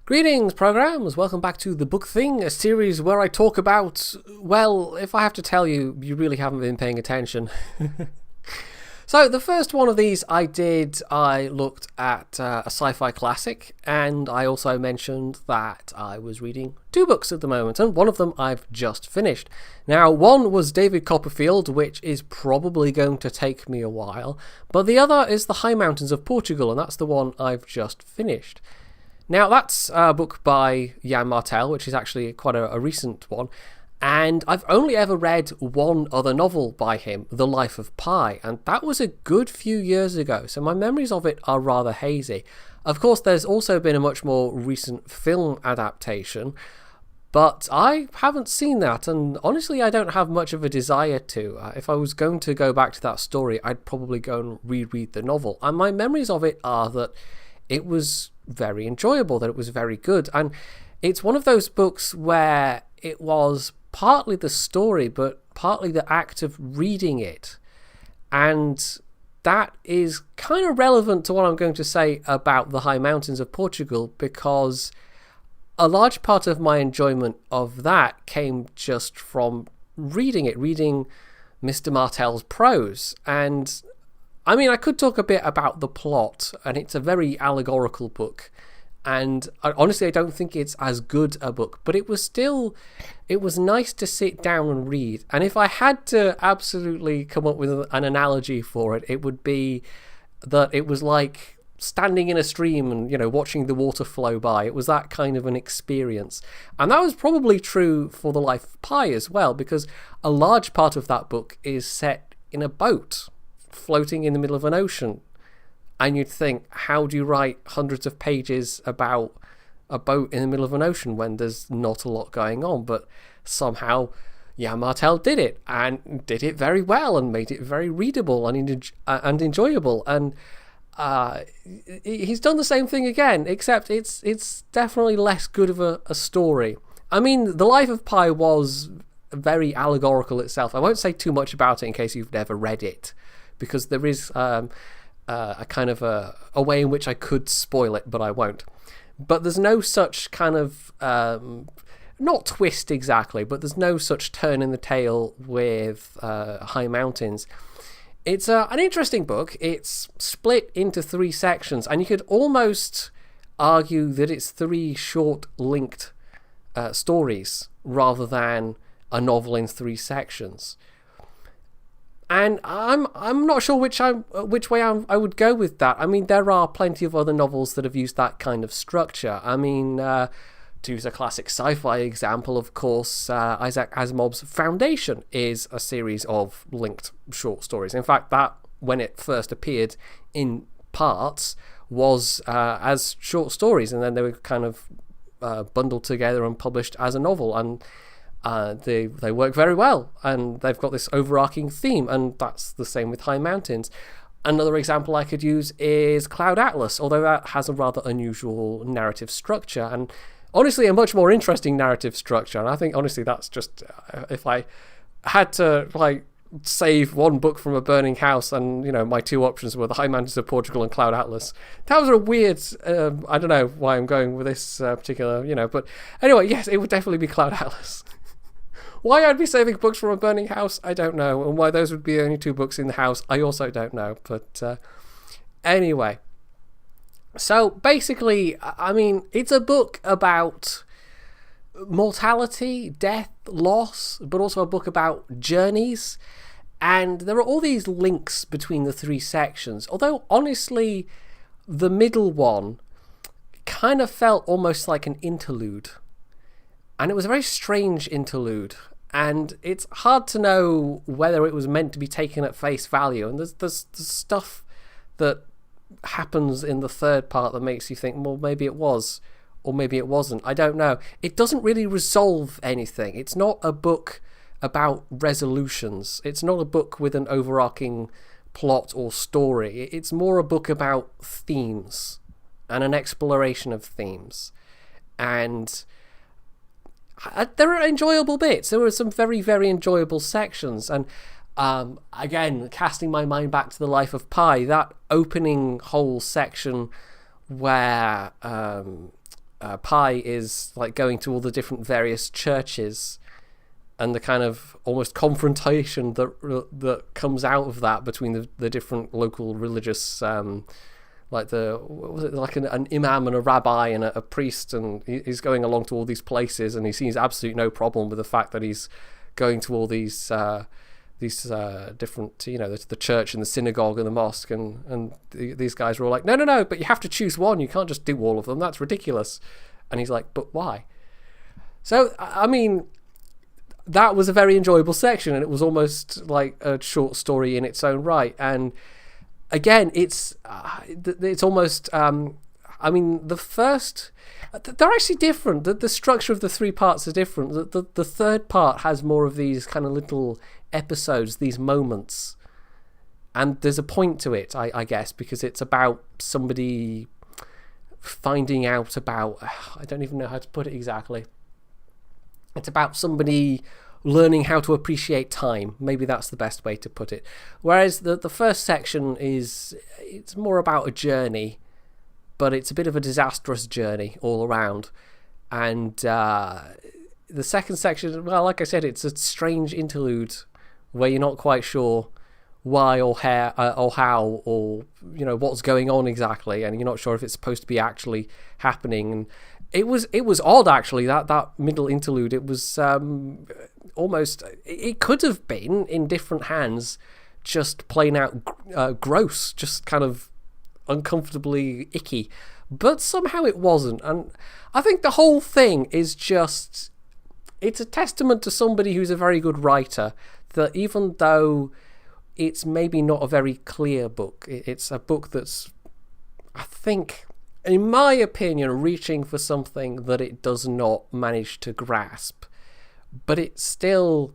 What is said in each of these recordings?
Greetings, programs! Welcome back to The Book Thing, a series where I talk about, well, if I have to tell you, you really haven't been paying attention. So, the first one of these I looked at a sci-fi classic, and I also mentioned that I was reading two books at the moment, and one of them I've just finished. Now, one was David Copperfield, which is probably going to take me a while, but the other is The High Mountains of Portugal, and that's the one I've just finished. Now, that's a book by Yann Martel, which is actually quite a recent one, and I've only ever read one other novel by him, The Life of Pi, and that was a good few years ago, so my memories of it are rather hazy. Of course, there's also been a much more recent film adaptation, but I haven't seen that, and honestly, I don't have much of a desire to. If I was going to go back to that story, I'd probably go and reread the novel, and my memories of it are that it was very enjoyable, that it was very good, and it's one of those books where it was partly the story but partly the act of reading it, and that is kind of relevant to what I'm going to say about The High Mountains of Portugal, because a large part of my enjoyment of that came just from reading Mr. Martel's prose. And I mean, I could talk a bit about the plot, and it's a very allegorical book, and honestly I don't think it's as good a book, but it was nice to sit down and read. And if I had to absolutely come up with an analogy for it, it would be that it was like standing in a stream and, watching the water flow by. It was that kind of an experience. And that was probably true for The Life of Pi as well, because a large part of that book is set in a boat floating in the middle of an ocean, and you'd think, how do you write hundreds of pages about a boat in the middle of an ocean when there's not a lot going on? But somehow Yann Martel did it, and did it very well, and made it very readable and enjoyable. And he's done the same thing again, except it's definitely less good of a story. I mean, The Life of Pi was very allegorical itself. I won't say too much about it in case you've never read it, because there is a kind of a way in which I could spoil it, but I won't. But there's no such kind of, not twist exactly, but there's no such turn in the tale with High Mountains. It's an interesting book. It's split into three sections, and you could almost argue that it's three short linked stories rather than a novel in three sections. And I'm not sure which way I would go with that. I mean, there are plenty of other novels that have used that kind of structure. I mean, to use a classic sci-fi example, of course, Isaac Asimov's Foundation is a series of linked short stories. In fact, that, when it first appeared in parts, was as short stories, and then they were kind of bundled together and published as a novel. And they work very well, and they've got this overarching theme, and that's the same with High Mountains. Another example I could use is Cloud Atlas, although that has a rather unusual narrative structure, and honestly a much more interesting narrative structure. And I think honestly that's just, if I had to save one book from a burning house, and my two options were The High Mountains of Portugal and Cloud Atlas. That was a weird, I don't know why I'm going with this particular, but anyway, yes, it would definitely be Cloud Atlas. Why I'd be saving books from a burning house, I don't know. And why those would be the only two books in the house, I also don't know. But anyway. So basically, I mean, it's a book about mortality, death, loss, but also a book about journeys. And there are all these links between the three sections. Although, honestly, the middle one kind of felt almost like an interlude. And it was a very strange interlude. And it's hard to know whether it was meant to be taken at face value. And there's stuff that happens in the third part that makes you think, well, maybe it was, or maybe it wasn't. I don't know. It doesn't really resolve anything. It's not a book about resolutions. It's not a book with an overarching plot or story. It's more a book about themes and an exploration of themes. And there are enjoyable bits. There were some very, very enjoyable sections. And again, casting my mind back to The Life of Pi, that opening whole section where Pi is like going to all the different various churches, and the kind of almost confrontation that comes out of that between the different local religious, like what was it, like an imam and a rabbi and a priest, and he's going along to all these places, and he sees absolutely no problem with the fact that he's going to all these different, the church and the synagogue and the mosque, and these guys are all like, no, but you have to choose one. You can't just do all of them. That's ridiculous. And he's like, but why? So, I mean, that was a very enjoyable section, and it was almost like a short story in its own right. And again, it's almost, the first, they're actually different. The structure of the three parts are different. The third part has more of these kind of little episodes, these moments, and there's a point to it, I guess, because it's about somebody finding out about, I don't even know how to put it exactly. It's about somebody learning how to appreciate time. Maybe that's the best way to put it. Whereas the first section it's more about a journey, but it's a bit of a disastrous journey all around. And the second section, well, like I said, it's a strange interlude where you're not quite sure why or how or what's going on exactly, and you're not sure if it's supposed to be actually happening. And it was odd, actually, that middle interlude. It was almost, it could have been in different hands just plain out gross, just kind of uncomfortably icky, but somehow it wasn't. And I think the whole thing is just, it's a testament to somebody who's a very good writer, that even though it's maybe not a very clear book, it's a book that's, I think, in my opinion, reaching for something that it does not manage to grasp. But it's still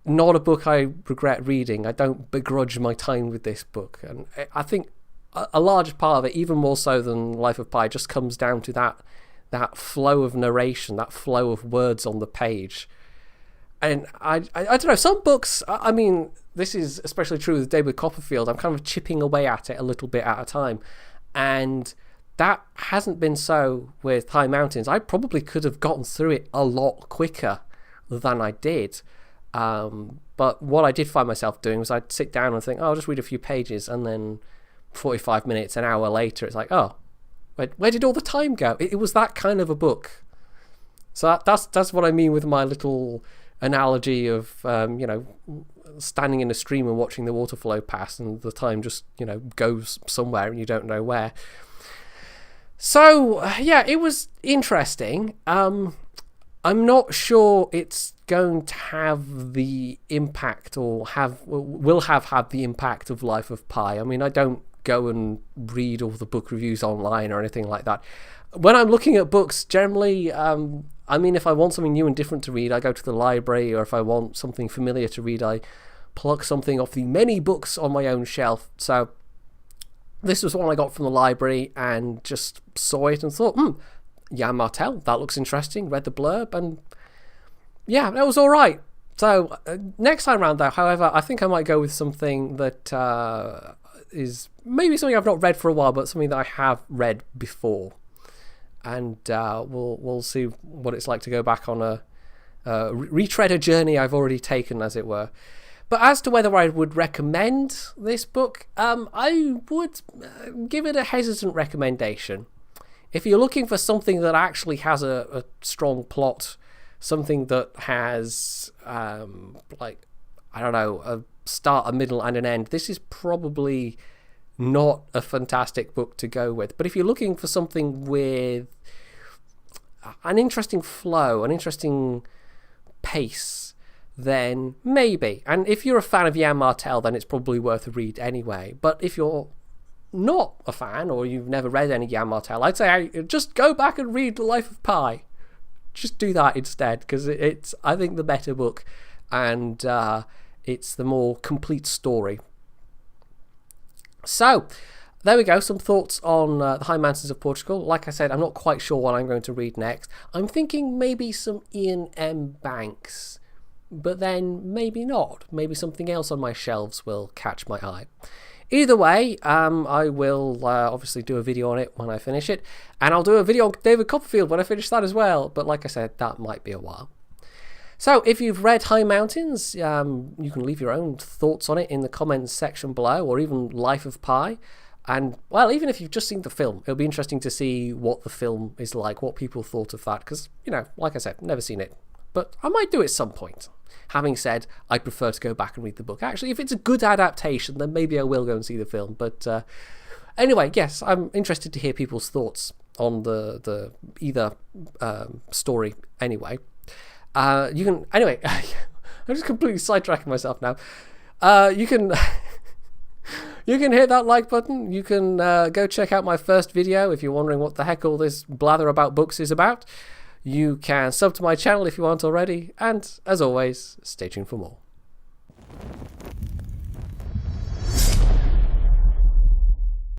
not a book I regret reading. I don't begrudge my time with this book. And I think a large part of it, even more so than Life of Pi, just comes down to that flow of narration, that flow of words on the page. And I don't know, some books, I mean, this is especially true with David Copperfield, I'm kind of chipping away at it a little bit at a time. And that hasn't been so with High Mountains. I probably could have gotten through it a lot quicker than I did. But what I did find myself doing was I'd sit down and think, I'll just read a few pages, and then 45 minutes, an hour later, it's like, oh, where did all the time go? It was that kind of a book. So that's what I mean with my little analogy of, standing in a stream and watching the water flow past, and the time just, goes somewhere and you don't know where. So, yeah, it was interesting. I'm not sure it's going to have the impact or will have had the impact of Life of Pi. I mean, I don't go and read all the book reviews online or anything like that. When I'm looking at books, generally, if I want something new and different to read, I go to the library, or if I want something familiar to read, I pluck something off the many books on my own shelf. So this was one I got from the library and just saw it and thought, Yann Martel, that looks interesting. Read the blurb, and yeah, that was all right. So next time round, though, however, I think I might go with something that is maybe something I've not read for a while, but something that I have read before. And we'll see what it's like to go back on a retread a journey I've already taken, as it were. But as to whether I would recommend this book, I would give it a hesitant recommendation. If you're looking for something that actually has a strong plot, something that has, a start, a middle, and an end, this is probably not a fantastic book to go with. But if you're looking for something with an interesting flow, an interesting pace, then maybe. And if you're a fan of Yann Martel, then it's probably worth a read anyway. But if you're not a fan, or you've never read any Yann Martel, I'd say just go back and read The Life of Pi. Just do that instead, because it's, I think, the better book, and it's the more complete story. So, there we go, some thoughts on the High Mountains of Portugal. Like I said, I'm not quite sure what I'm going to read next. I'm thinking maybe some Ian M. Banks, but then maybe not. Maybe something else on my shelves will catch my eye. Either way, I will obviously do a video on it when I finish it, and I'll do a video on David Copperfield when I finish that as well, but like I said, that might be a while. So if you've read High Mountains, you can leave your own thoughts on it in the comments section below, or even Life of Pi. And, well, even if you've just seen the film, it'll be interesting to see what the film is like, what people thought of that, because, you know, like I said, never seen it. But I might do it at some point. Having said, I prefer to go back and read the book. Actually, if it's a good adaptation, then maybe I will go and see the film. But anyway, yes, I'm interested to hear people's thoughts on the either story anyway. You can, anyway, I'm just completely sidetracking myself now. You can... You can hit that like button. You can go check out my first video if you're wondering what the heck all this blather about books is about. You can sub to my channel if you aren't already. And, as always, stay tuned for more.